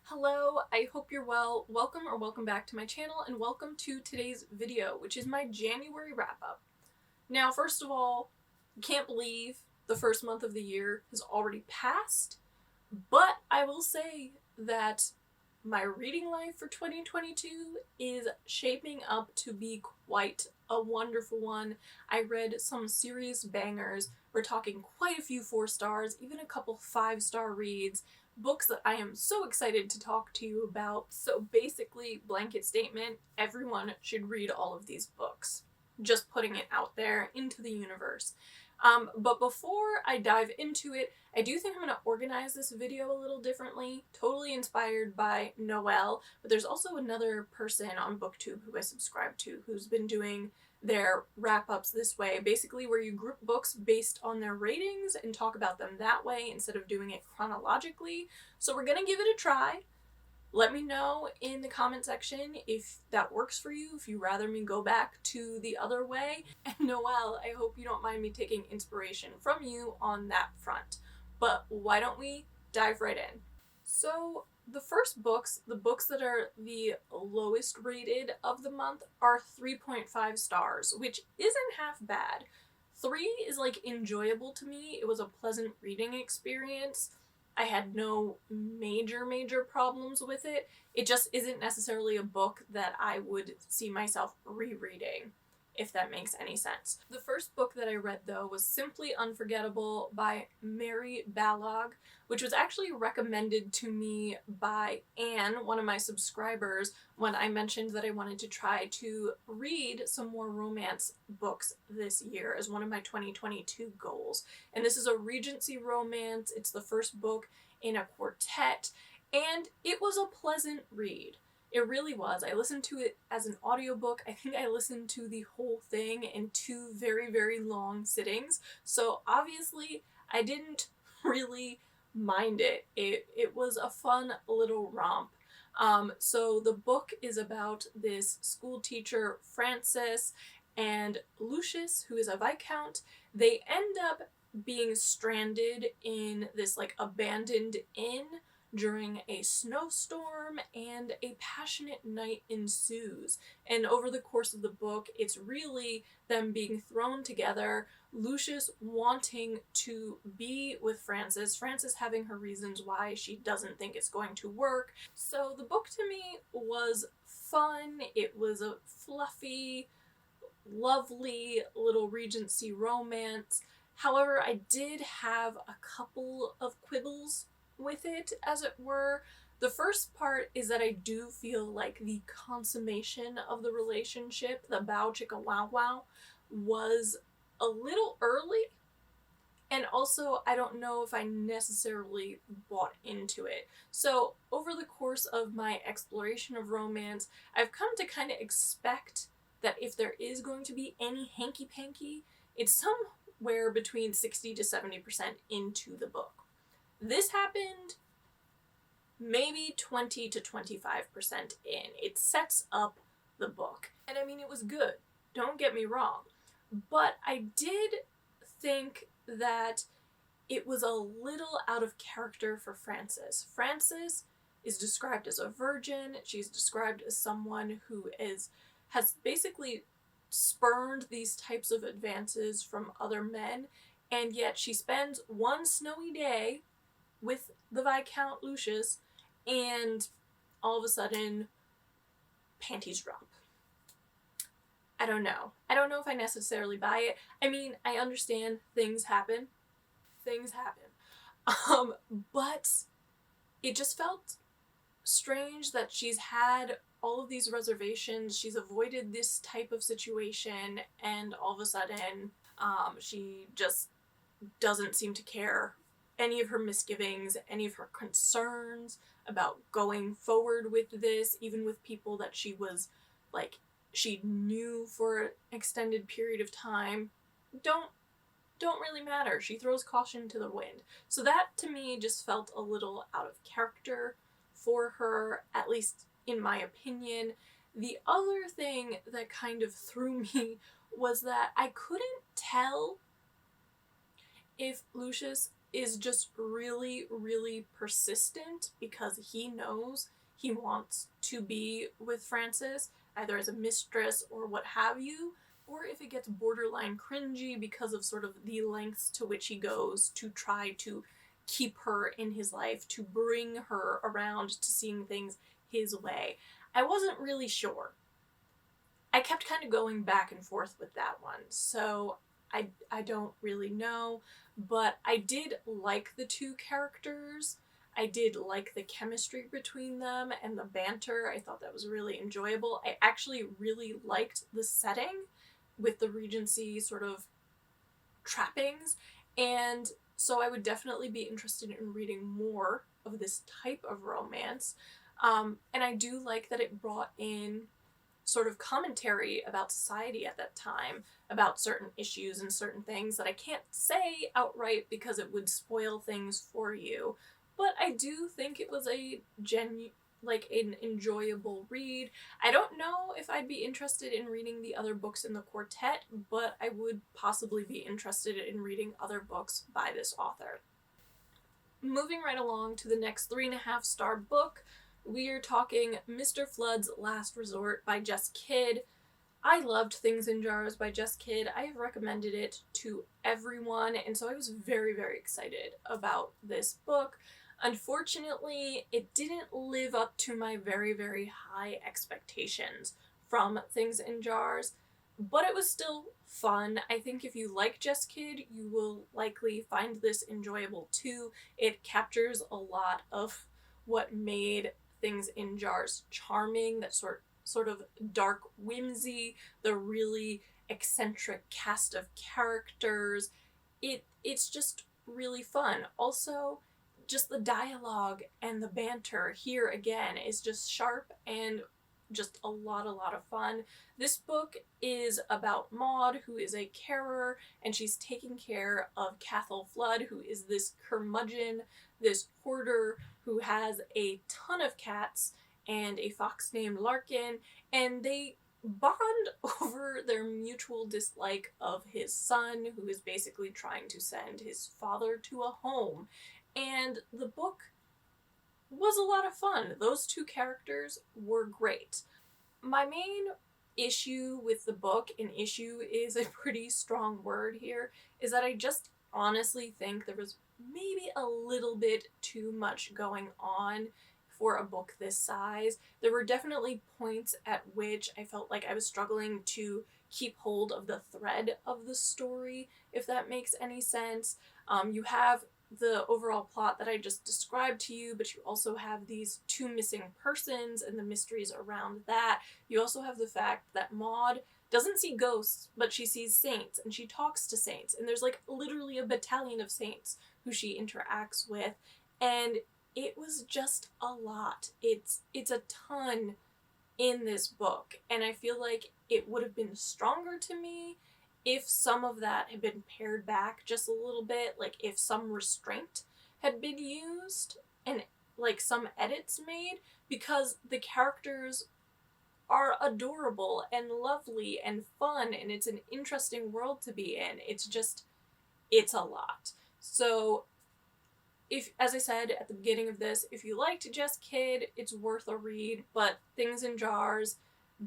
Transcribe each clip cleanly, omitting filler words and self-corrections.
Hello, I hope you're well. Welcome back to my channel, and welcome to today's video, which is my January wrap-up. Now, first of all, can't believe the first month of the year has already passed, but I will say that my reading life for 2022 is shaping up to be quite a wonderful one. I read some serious bangers. We're talking quite a few 4 stars, even a couple 5-star reads, books that I am so excited to talk to you about. So basically, blanket statement, everyone should read all of these books. Just putting it out there into the universe. But before I dive into it, I do think I'm going to organize this video a little differently, totally inspired by Noelle, but there's also another person on BookTube who I subscribe to who's been doing their wrap-ups this way, basically where you group books based on their ratings and talk about them that way instead of doing it chronologically. So we're going to give it a try. Let me know in the comment section if that works for you, if you'd rather me go back to the other way. And Noelle, I hope you don't mind me taking inspiration from you on that front. But why don't we dive right in? So the first books, the books that are the lowest rated of the month, are 3.5 stars, which isn't half bad. 3 is like enjoyable to me. It was a pleasant reading experience. I had no major problems with it. It just isn't necessarily a book that I would see myself rereading, if that makes any sense. The first book that I read, though, was Simply Unforgettable by Mary Balogh, which was actually recommended to me by Anne, one of my subscribers, when I mentioned that I wanted to try to read some more romance books this year as one of my 2022 goals. And this is a Regency romance. It's the first book in a quartet, and it was a pleasant read. It really was. I listened to it as an audiobook. I think I listened to the whole thing in 2 very long sittings. So obviously I didn't really mind it. It was a fun little romp. So the book is about this school teacher, Frances, and Lucius, who is a viscount. They end up being stranded in this like abandoned inn during a snowstorm, and a passionate night ensues. And over the course of the book, it's really them being thrown together, Lucius wanting to be with Frances, Frances having her reasons why she doesn't think it's going to work. So the book to me was fun. It was a fluffy, lovely little Regency romance. However, I did have a couple of quibbles with it, as it were. The first part is that I do feel like the consummation of the relationship, the bow chicka wow wow, was a little early, and also I don't know if I necessarily bought into it. So over the course of my exploration of romance, I've come to kind of expect that if there is going to be any hanky-panky, it's somewhere between 60 to 70% into the book. This happened maybe 20 to 25% in. It sets up the book. And I mean, it was good. Don't get me wrong. But I did think that it was a little out of character for Frances. Frances is described as a virgin. She's described as someone who has basically spurned these types of advances from other men, and yet she spends one snowy day with the Viscount Lucius, and all of a sudden, panties drop. I don't know. I don't know if I necessarily buy it. I mean, I understand things happen. Things happen. But it just felt strange that she's had all of these reservations, she's avoided this type of situation, and all of a sudden, she just doesn't seem to care any of her misgivings, any of her concerns about going forward with this, even with people that she was, like, she knew for an extended period of time, don't really matter. She throws caution to the wind. So that, to me, just felt a little out of character for her, at least in my opinion. The other thing that kind of threw me was that I couldn't tell if Lucius is just really, really persistent because he knows he wants to be with Frances, either as a mistress or what have you, or if it gets borderline cringy because of sort of the lengths to which he goes to try to keep her in his life, to bring her around to seeing things his way. I wasn't really sure. I kept kind of going back and forth with that one, so I don't really know, but I did like the two characters. I did like the chemistry between them and the banter. I thought that was really enjoyable. I actually really liked the setting with the Regency sort of trappings, and so I would definitely be interested in reading more of this type of romance. And I do like that it brought in sort of commentary about society at that time, about certain issues and certain things that I can't say outright because it would spoil things for you. But I do think it was a an enjoyable read. I don't know if I'd be interested in reading the other books in the quartet, but I would possibly be interested in reading other books by this author. Moving right along to the next 3.5-star book, we're talking Mr. Flood's Last Resort by Jess Kidd. I loved Things in Jars by Jess Kidd. I have recommended it to everyone, and so I was very, very excited about this book. Unfortunately, it didn't live up to my very, very high expectations from Things in Jars, but it was still fun. I think if you like Jess Kidd, you will likely find this enjoyable too. It captures a lot of what made Things in Jars charming, that sort of dark whimsy, the really eccentric cast of characters. It's just really fun. Also, just the dialogue and the banter here again is just sharp and just a lot of fun. This book is about Maud, who is a carer, and she's taking care of Cathal Flood, who is this curmudgeon, this hoarder who has a ton of cats and a fox named Larkin, and they bond over their mutual dislike of his son, who is basically trying to send his father to a home. And the book was a lot of fun. Those two characters were great. My main issue with the book, and issue is a pretty strong word here, is that I just honestly think there was maybe a little bit too much going on for a book this size. There were definitely points at which I felt like I was struggling to keep hold of the thread of the story, if that makes any sense. You have the overall plot that I just described to you, but you also have these two missing persons and the mysteries around that. You also have the fact that Maud doesn't see ghosts, but she sees saints, and she talks to saints, and there's like literally a battalion of saints who she interacts with, and it was just a lot. It's a ton in this book, and I feel like it would have been stronger to me if some of that had been pared back just a little bit, like if some restraint had been used and like some edits made, because the characters are adorable and lovely and fun, and it's an interesting world to be in. It's a lot. So if, as I said at the beginning of this, if you liked Jess Kidd, it's worth a read, but Things in Jars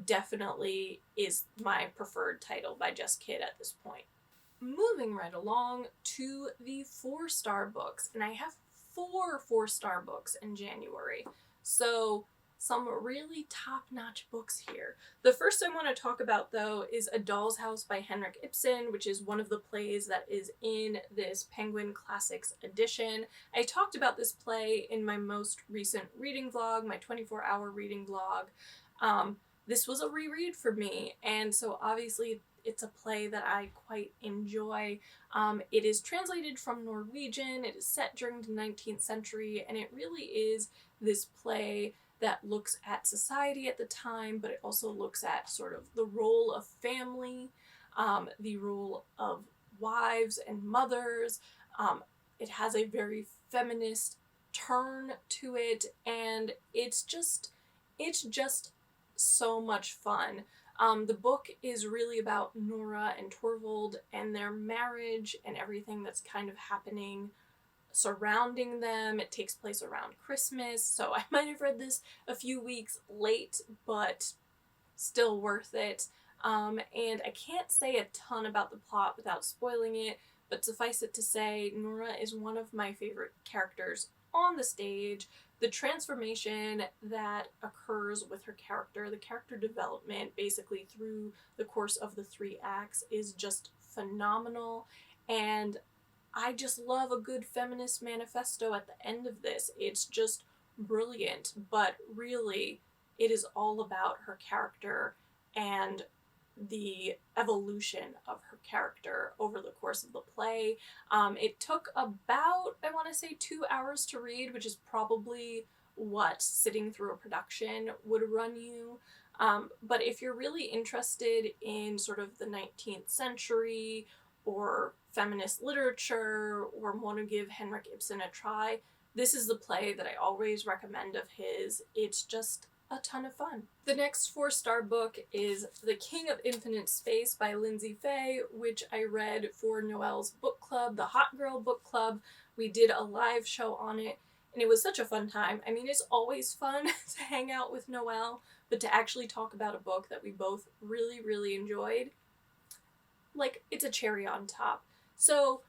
definitely is my preferred title by Jess Kidd at this point. Moving right along to the 4-star books, and I have 4 4-star books in January, so some really top-notch books here. The first I want to talk about, though, is A Doll's House by Henrik Ibsen, which is one of the plays that is in this Penguin Classics edition. I talked about this play in my most recent reading vlog, my 24-hour reading vlog. This was a reread for me, and so obviously it's a play that I quite enjoy. It is translated from Norwegian, it is set during the 19th century, and it really is this play that looks at society at the time, but it also looks at sort of the role of family, the role of wives and mothers. It has a very feminist turn to it, and it's just so much fun. The book is really about Nora and Torvald and their marriage and everything that's kind of happening surrounding them. It takes place around Christmas, so I might have read this a few weeks late, but still worth it. And I can't say a ton about the plot without spoiling it, but suffice it to say, Nora is one of my favorite characters on the stage. The transformation that occurs with her character, the character development basically through the course of the 3 acts, is just phenomenal. And I just love a good feminist manifesto at the end of this. It's just brilliant, but really it is all about her character and the evolution of her character over the course of the play. It took about, I want to say, 2 hours to read, which is probably what sitting through a production would run you. But if you're really interested in sort of the 19th century or feminist literature or want to give Henrik Ibsen a try, this is the play that I always recommend of his. It's just a ton of fun. The next 4-star book is The King of Infinite Space by Lindsay Fay, which I read for Noelle's book club, the Hot Girl Book Club. We did a live show on it, and it was such a fun time. I mean, it's always fun to hang out with Noelle, but to actually talk about a book that we both really, really enjoyed, like, it's a cherry on top. So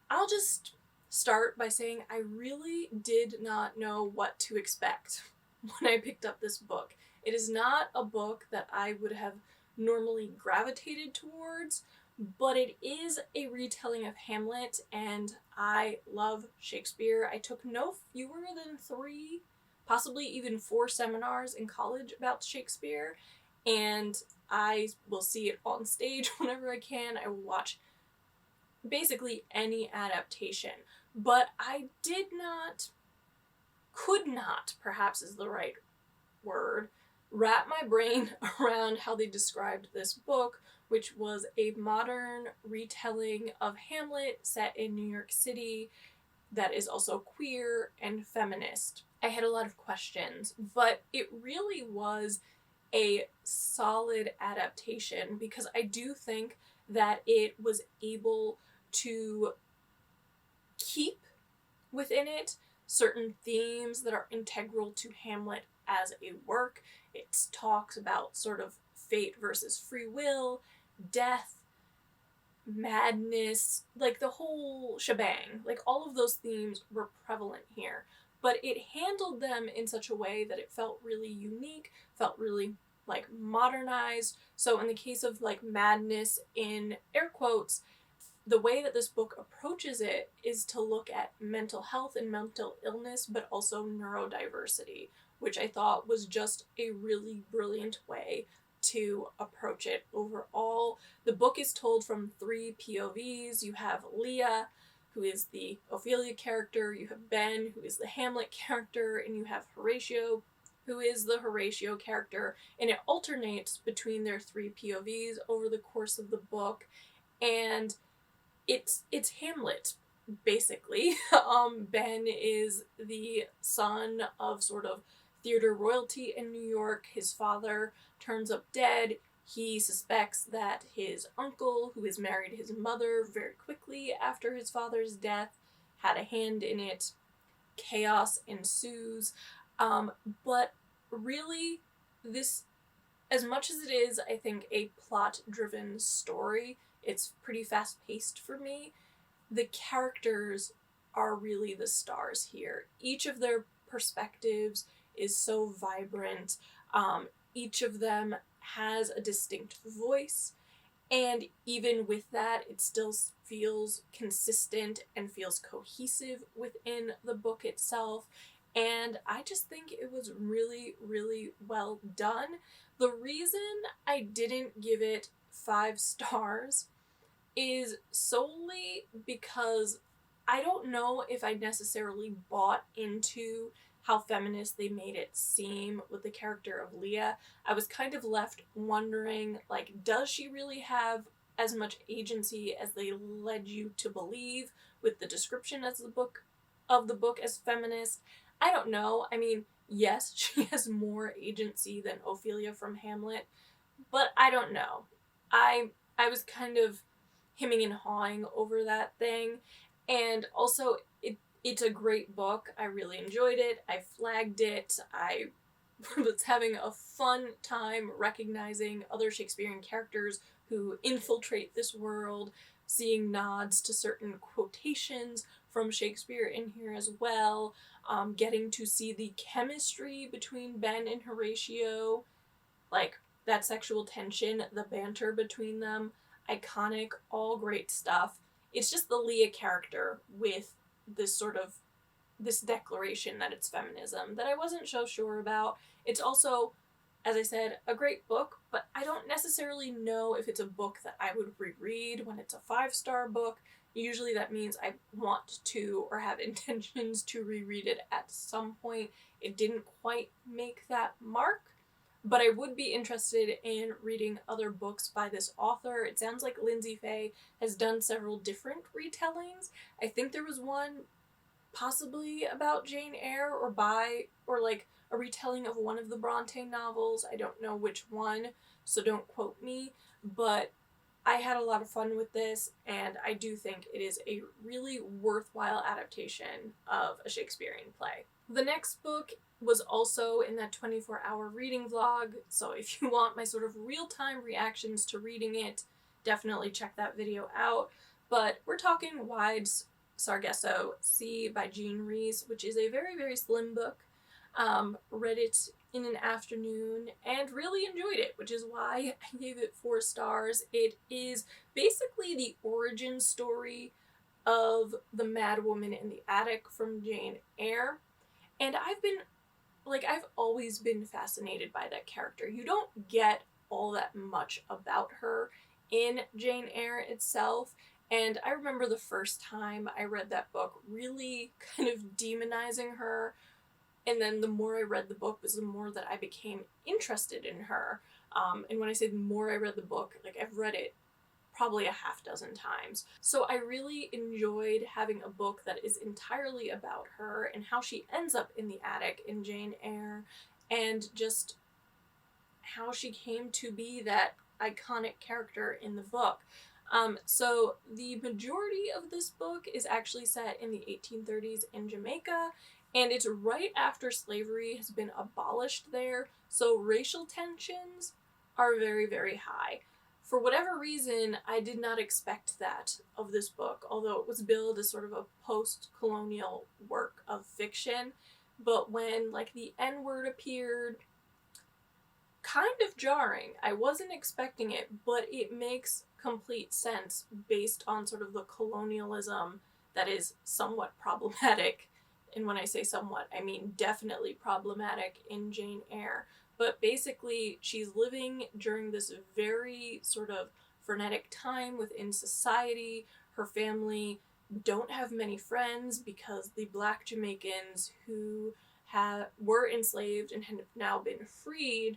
I'll just start by saying I really did not know what to expect when I picked up this book. It is not a book that I would have normally gravitated towards, but it is a retelling of Hamlet, and I love Shakespeare. I took no fewer than 3, possibly even 4 seminars in college about Shakespeare, and I will see it on stage whenever I can. I will watch basically any adaptation, but I could not, perhaps is the right word, wrap my brain around how they described this book, which was a modern retelling of Hamlet set in New York City that is also queer and feminist. I had a lot of questions, but it really was a solid adaptation because I do think that it was able to keep within it certain themes that are integral to Hamlet as a work. It talks about sort of fate versus free will, death, madness, like the whole shebang. Like, all of those themes were prevalent here, but it handled them in such a way that it felt really unique, felt really like modernized. So in the case of like madness in air quotes, the way that this book approaches it is to look at mental health and mental illness, but also neurodiversity, which I thought was just a really brilliant way to approach it overall. The book is told from 3 POVs. You have Leah, who is the Ophelia character, you have Ben, who is the Hamlet character, and you have Horatio, who is the Horatio character, and it alternates between their 3 POVs over the course of the book, and it's Hamlet, basically. Ben is the son of sort of theater royalty in New York. His father turns up dead. He suspects that his uncle, who has married his mother very quickly after his father's death, had a hand in it. Chaos ensues. But really, this, as much as it is, I think, a plot-driven story, it's pretty fast-paced for me. The characters are really the stars here. Each of their perspectives is so vibrant. Each of them has a distinct voice, and even with that, it still feels consistent and feels cohesive within the book itself. And I just think it was really, really well done. The reason I didn't give it 5 stars is solely because I don't know if I necessarily bought into how feminist they made it seem with the character of Leah. I was kind of left wondering, like, does she really have as much agency as they led you to believe with the description of the book as feminist? I don't know. I mean, yes, she has more agency than Ophelia from Hamlet, but I don't know. I was kind of hemming and hawing over that thing, and also It's a great book. I really enjoyed it. I flagged it. I was having a fun time recognizing other Shakespearean characters who infiltrate this world, seeing nods to certain quotations from Shakespeare in here as well, getting to see the chemistry between Ben and Horatio, like that sexual tension, the banter between them, iconic, all great stuff. It's just the Leah character with this sort of this declaration that it's feminism that I wasn't so sure about. It's also, as I said, a great book, but I don't necessarily know if it's a book that I would reread when it's a 5-star book. Usually that means I want to or have intentions to reread it at some point. It didn't quite make that mark, but I would be interested in reading other books by this author. It sounds like Lindsay Faye has done several different retellings. I think there was one possibly about Jane Eyre or like a retelling of one of the Bronte novels. I don't know which one, so don't quote me, but I had a lot of fun with this, and I do think it is a really worthwhile adaptation of a Shakespearean play. The next book was also in that 24-hour reading vlog, so if you want my sort of real-time reactions to reading it, definitely check that video out. But we're talking Wides Sargasso Sea by Jean Rhys, which is a very, very slim book. Read it in an afternoon and really enjoyed it, which is why I gave it 4 stars. It is basically the origin story of the Mad Woman in the Attic from Jane Eyre. And I've always been fascinated by that character. You don't get all that much about her in Jane Eyre itself. And I remember the first time I read that book really kind of demonizing her. And then the more I read the book was the more that I became interested in her. And when I say the more I read the book, like I've read it probably a half dozen times. So I really enjoyed having a book that is entirely about her and how she ends up in the attic in Jane Eyre, and just how she came to be that iconic character in the book. So the majority of this book is actually set in the 1830s in Jamaica, and it's right after slavery has been abolished there, so racial tensions are very, very high. For whatever reason, I did not expect that of this book, although it was billed as sort of a post-colonial work of fiction. But when, like, the N-word appeared, kind of jarring. I wasn't expecting it, but it makes complete sense based on sort of the colonialism that is somewhat problematic. And when I say somewhat, I mean definitely problematic in Jane Eyre. But basically, she's living during this very sort of frenetic time within society. Her family don't have many friends because the Black Jamaicans who were enslaved and have now been freed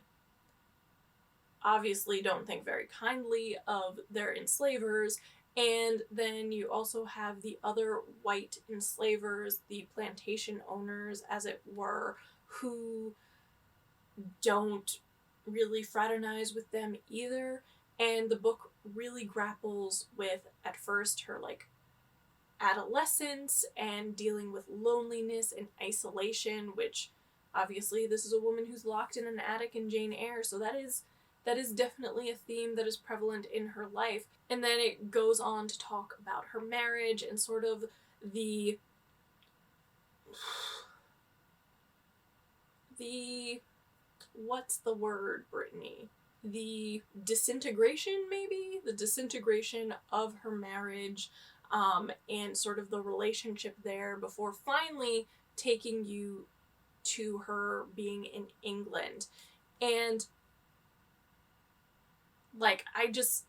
obviously don't think very kindly of their enslavers. And then you also have the other white enslavers, the plantation owners, as it were, who don't really fraternize with them either. And the book really grapples with, at first, her, like, adolescence and dealing with loneliness and isolation, which obviously this is a woman who's locked in an attic in Jane Eyre, so that is definitely a theme that is prevalent in her life. And then it goes on to talk about her marriage and sort of the what's the word, Brittany? The disintegration, maybe? The disintegration of her marriage, and sort of the relationship there before finally taking you to her being in England. And, like, I just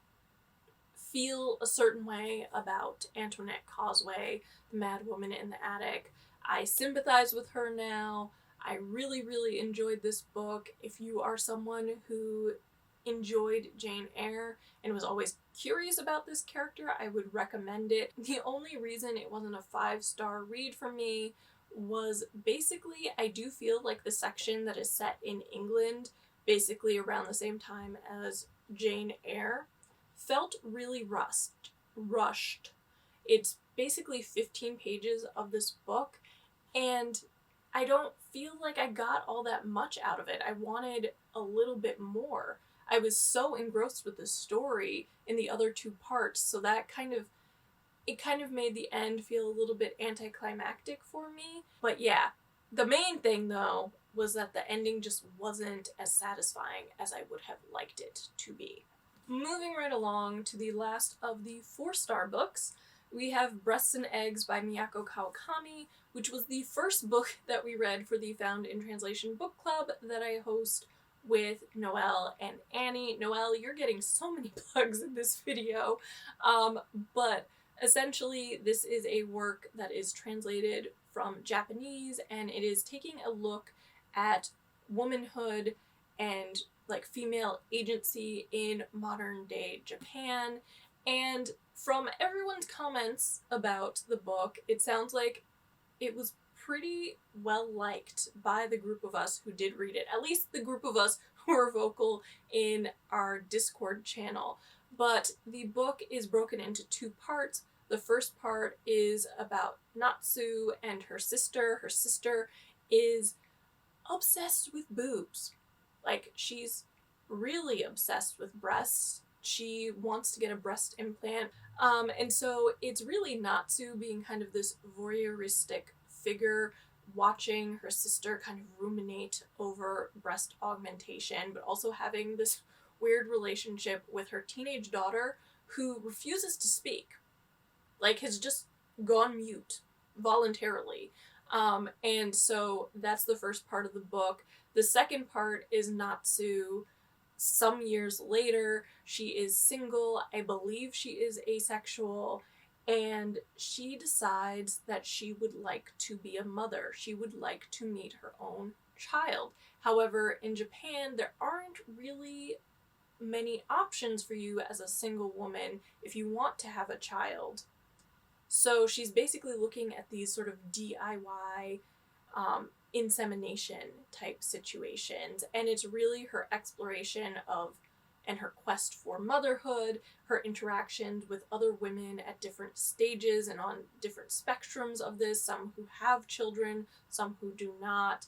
feel a certain way about Antoinette Causeway, the Mad Woman in the Attic. I sympathize with her now. I really, really enjoyed this book. If you are someone who enjoyed Jane Eyre and was always curious about this character, I would recommend it. The only reason it wasn't a 5-star read for me was basically I do feel like the section that is set in England, basically around the same time as Jane Eyre, felt really rushed. It's basically 15 pages of this book, and I don't feel like I got all that much out of it. I wanted a little bit more. I was so engrossed with the story in the other two parts, so that kind of made the end feel a little bit anticlimactic for me. But yeah, the main thing though was that the ending just wasn't as satisfying as I would have liked it to be. Moving right along to the last of the 4-star books, we have Breasts and Eggs by Miyako Kawakami, which was the first book that we read for the Found in Translation book club that I host with Noelle and Annie. Noelle, you're getting so many plugs in this video, but essentially this is a work that is translated from Japanese, and it is taking a look at womanhood and like female agency in modern day Japan. And from everyone's comments about the book, it sounds like it was pretty well liked by the group of us who did read it, at least the group of us who were vocal in our Discord channel. But the book is broken into 2 parts. The first part is about Natsu and her sister. Her sister is obsessed with boobs. Like, she's really obsessed with breasts. She wants to get a breast implant. And so it's really Natsu being kind of this voyeuristic figure, watching her sister kind of ruminate over breast augmentation, but also having this weird relationship with her teenage daughter who refuses to speak. Like, has just gone mute voluntarily. And so that's the first part of the book. The second part is Natsu some years later. She is single. I believe she is asexual. And she decides that she would like to be a mother. She would like to meet her own child. However, in Japan, there aren't really many options for you as a single woman if you want to have a child. So she's basically looking at these sort of DIY insemination type situations, and it's really her exploration of and her quest for motherhood, her interactions with other women at different stages and on different spectrums of this, some who have children, some who do not,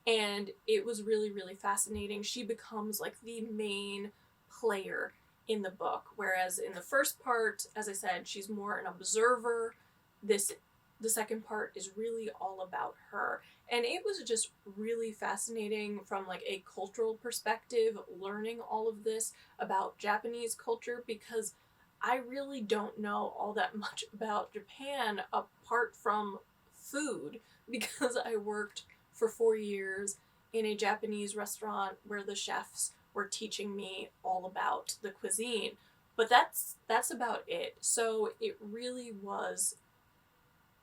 and it was really, really fascinating. She becomes like the main player in the book, whereas in the first part, as I said, she's more an observer. The second part is really all about her, and it was just really fascinating from like a cultural perspective, learning all of this about Japanese culture, because I really don't know all that much about Japan apart from food, because I worked for 4 years in a Japanese restaurant where the chefs were teaching me all about the cuisine, but that's about it. So it really was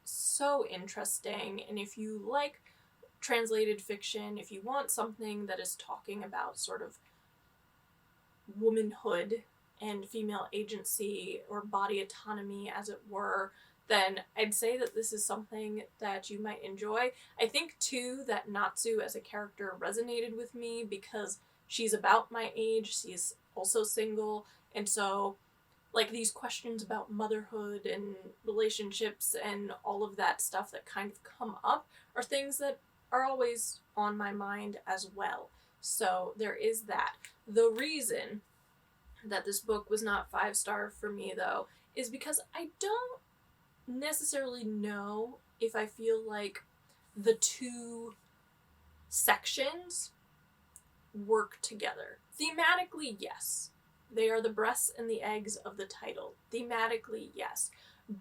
so interesting, and if you like translated fiction, if you want something that is talking about sort of womanhood and female agency or body autonomy, as it were, then I'd say that this is something that you might enjoy. I think too that Natsu as a character resonated with me because she's about my age, she's also single, and so like these questions about motherhood and relationships and all of that stuff that kind of come up are things that are always on my mind as well. So there is that. The reason that this book was not 5-star for me though is because I don't necessarily know if I feel like the 2 sections work together. Thematically, yes. They are the breasts and the eggs of the title. Thematically, yes.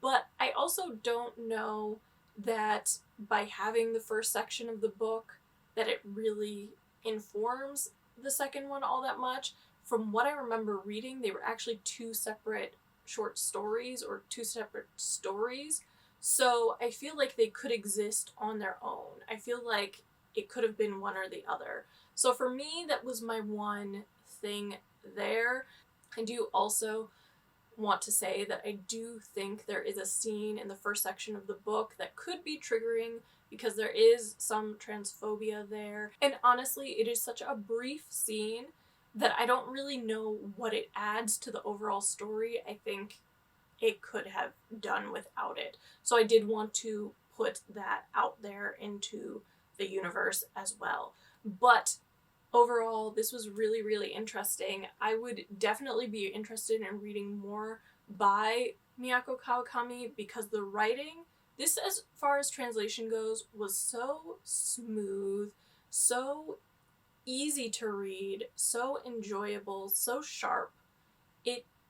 But I also don't know that by having the first section of the book that it really informs the second one all that much. From what I remember reading, they were actually 2 separate short stories or 2 separate stories. So I feel like they could exist on their own. I feel like it could have been one or the other. So for me, that was my one thing there. I do also want to say that I do think there is a scene in the first section of the book that could be triggering because there is some transphobia there. And honestly, it is such a brief scene that I don't really know what it adds to the overall story. I think it could have done without it. So I did want to put that out there into the universe as well. But overall, this was really, really interesting. I would definitely be interested in reading more by Miyako Kawakami because the writing, this as far as translation goes, was so smooth, so easy to read, so enjoyable, so sharp.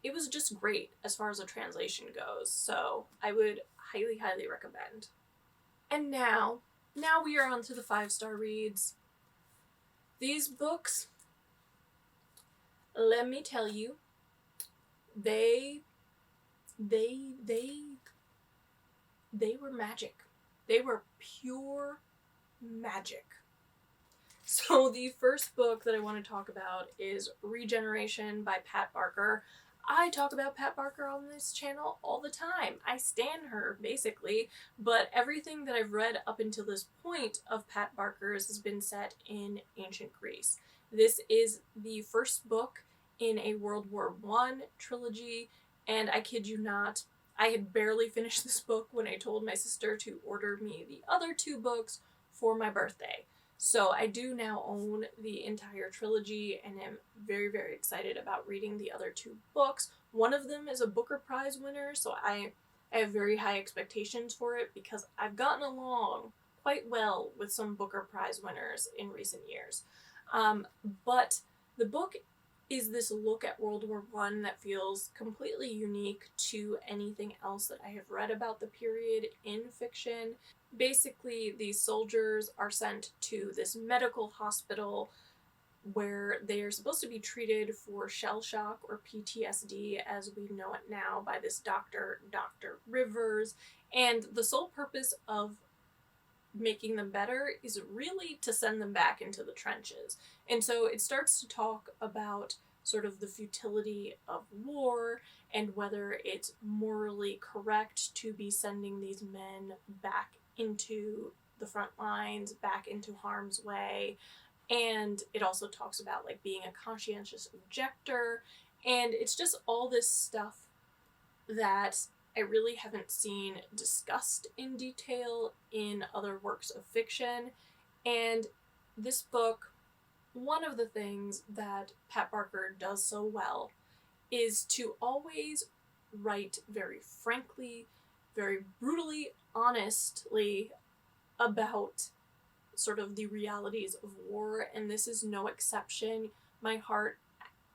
It was just great as far as a translation goes, so I would highly, highly recommend. And now we are on to the 5-star reads. These books, let me tell you, they were magic. They were pure magic. So the first book that I want to talk about is Regeneration by Pat Barker. I talk about Pat Barker on this channel all the time. I stan her, basically, but everything that I've read up until this point of Pat Barker's has been set in ancient Greece. This is the first book in a World War I trilogy, and I kid you not, I had barely finished this book when I told my sister to order me the other 2 books for my birthday. So I do now own the entire trilogy and am very, very excited about reading the other 2 books. One of them is a Booker Prize winner, so I have very high expectations for it because I've gotten along quite well with some Booker Prize winners in recent years. But the book is this look at World War I that feels completely unique to anything else that I have read about the period in fiction. Basically, these soldiers are sent to this medical hospital where they are supposed to be treated for shell shock or PTSD as we know it now by this doctor, Dr. Rivers, and the sole purpose of making them better is really to send them back into the trenches. And so it starts to talk about sort of the futility of war and whether it's morally correct to be sending these men back into the front lines, back into harm's way. And it also talks about like being a conscientious objector, and it's just all this stuff that I really haven't seen discussed in detail in other works of fiction. And this book, one of the things that Pat Barker does so well is to always write very frankly, very brutally, honestly about sort of the realities of war, and this is no exception. My heart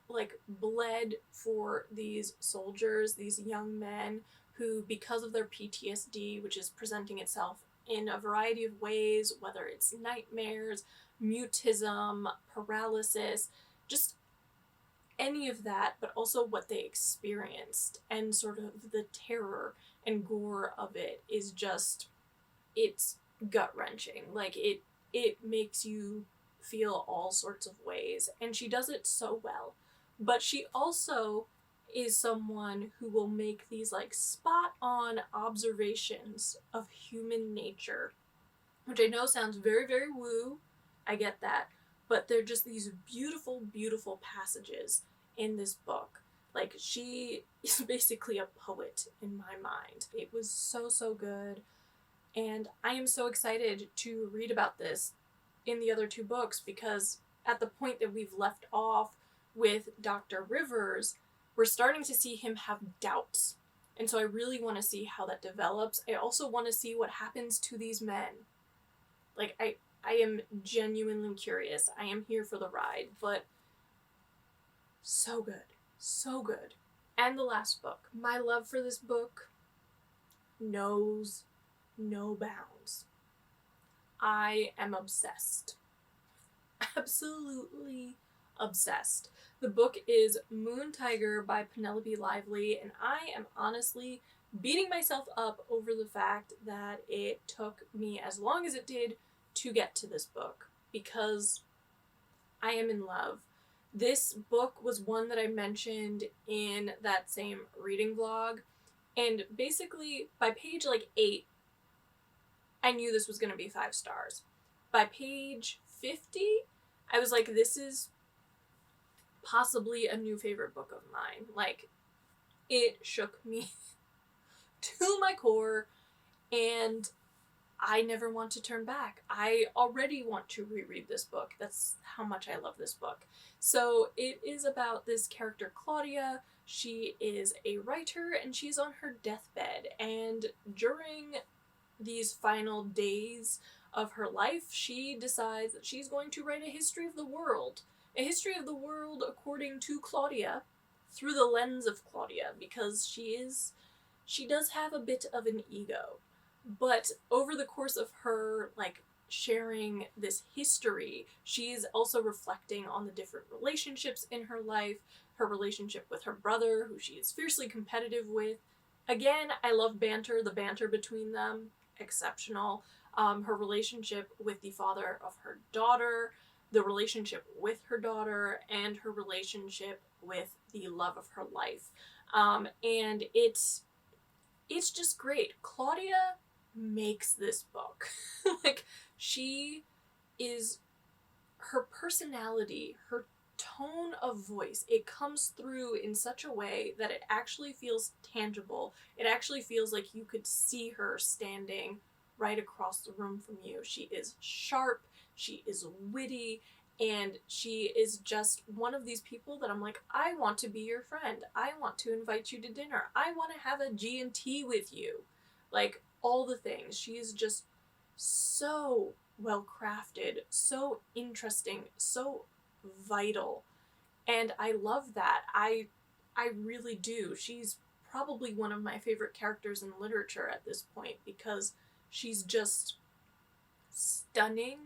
like bled for these soldiers, these young men who, because of their PTSD, which is presenting itself in a variety of ways, whether it's nightmares, mutism, paralysis, just any of that, but also what they experienced and sort of the terror and gore of it is just, it's gut-wrenching. Like it makes you feel all sorts of ways, and she does it so well. But she also is someone who will make these like spot-on observations of human nature, which I know sounds very, very woo, I get that, but they're just these beautiful, beautiful passages in this book. Like, she is basically a poet in my mind. It was so, so good, and I am so excited to read about this in the other 2 books because at the point that we've left off with Dr. Rivers, we're starting to see him have doubts. And so I really want to see how that develops. I also want to see what happens to these men. Like, I am genuinely curious. I am here for the ride, but so good. So good. And the last book. My love for this book knows no bounds. I am obsessed. Absolutely obsessed. The book is Moon Tiger by Penelope Lively, and I am honestly beating myself up over the fact that it took me as long as it did to get to this book, because I am in love. This book was one that I mentioned in that same reading vlog, and basically by page like 8, I knew this was going to be 5 stars. By page 50, I was like, this is possibly a new favorite book of mine. Like, it shook me to my core, and I never want to turn back. I already want to reread this book. That's how much I love this book. So it is about this character, Claudia. She is a writer, and she's on her deathbed, and during these final days of her life, she decides that she's going to write a history of the world. A history of the world according to Claudia, through the lens of Claudia, because she does have a bit of an ego. But over the course of her, like, sharing this history, she's also reflecting on the different relationships in her life, her relationship with her brother, who she is fiercely competitive with. Again, I love banter. The banter between them, exceptional. Her relationship with the father of her daughter, the relationship with her daughter, and her relationship with the love of her life. And it's just great. Claudia makes this book. Like, her personality, her tone of voice, it comes through in such a way that it actually feels tangible. It actually feels like you could see her standing right across the room from you. She is sharp, she is witty, and she is just one of these people that I'm like, I want to be your friend. I want to invite you to dinner. I want to have a G&T with you. Like, all the things. She is just so well crafted, so interesting, so vital. And I love that. I really do. She's probably one of my favorite characters in literature at this point, because she's just stunning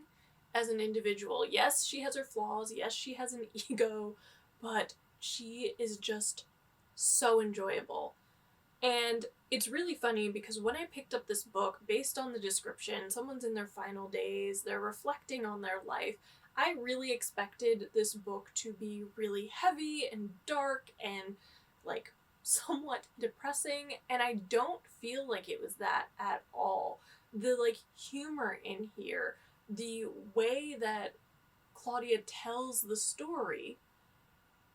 as an individual. Yes, she has her flaws. Yes, she has an ego, but she is just so enjoyable. And it's really funny because when I picked up this book, based on the description, someone's in their final days, they're reflecting on their life. I really expected this book to be really heavy and dark and, like, somewhat depressing, and I don't feel like it was that at all. The, like, humor in here, the way that Claudia tells the story,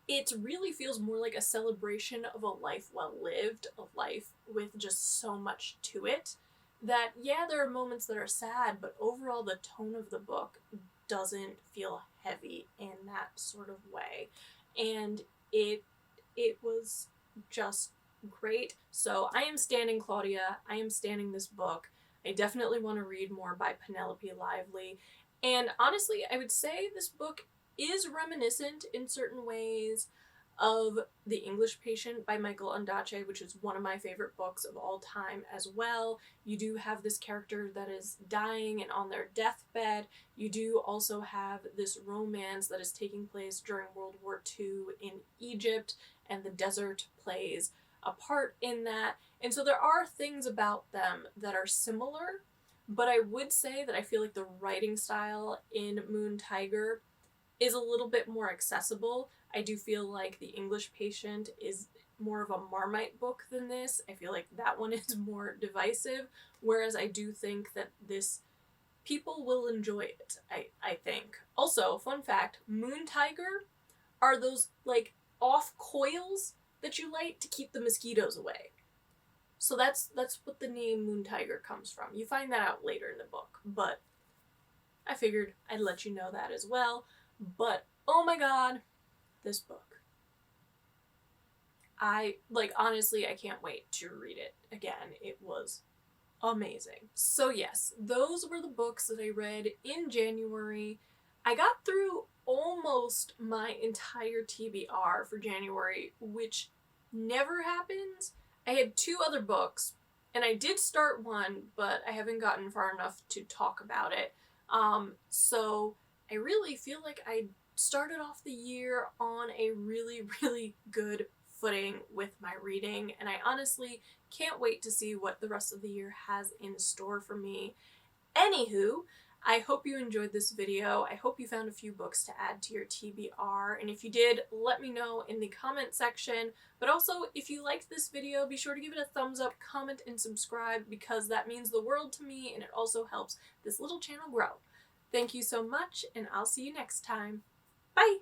it really feels more like a celebration of a life well lived, a life with just so much to it, that, yeah, there are moments that are sad, but overall the tone of the book doesn't feel heavy in that sort of way. And it was just great. So I am standing Claudia. I am standing this book. I definitely want to read more by Penelope Lively. And honestly, I would say this book is reminiscent in certain ways of The English Patient by Michael Ondaatje, which is one of my favorite books of all time as well. You do have this character that is dying and on their deathbed. You do also have this romance that is taking place during World War II in Egypt, and the desert plays a part in that. And so there are things about them that are similar, but I would say that I feel like the writing style in Moon Tiger is a little bit more accessible. I do feel like The English Patient is more of a Marmite book than this. I feel like that one is more divisive, whereas I do think that this, people will enjoy it, I think. Also, fun fact, Moon Tiger are those, like, off coils that you light to keep the mosquitoes away. So that's what the name Moon Tiger comes from. You find that out later in the book, but I figured I'd let you know that as well. But, oh my god, this book. Honestly, I can't wait to read it again. It was amazing. So yes, those were the books that I read in January. I got through almost my entire TBR for January, which never happens. I had 2 other books, and I did start one, but I haven't gotten far enough to talk about it. So I really feel like I started off the year on a really, really good footing with my reading, and I honestly can't wait to see what the rest of the year has in store for me. Anywho, I hope you enjoyed this video. I hope you found a few books to add to your TBR, and if you did, let me know in the comment section. But also, if you liked this video, be sure to give it a thumbs up, comment, and subscribe, because that means the world to me, and it also helps this little channel grow. Thank you so much, and I'll see you next time. Bye!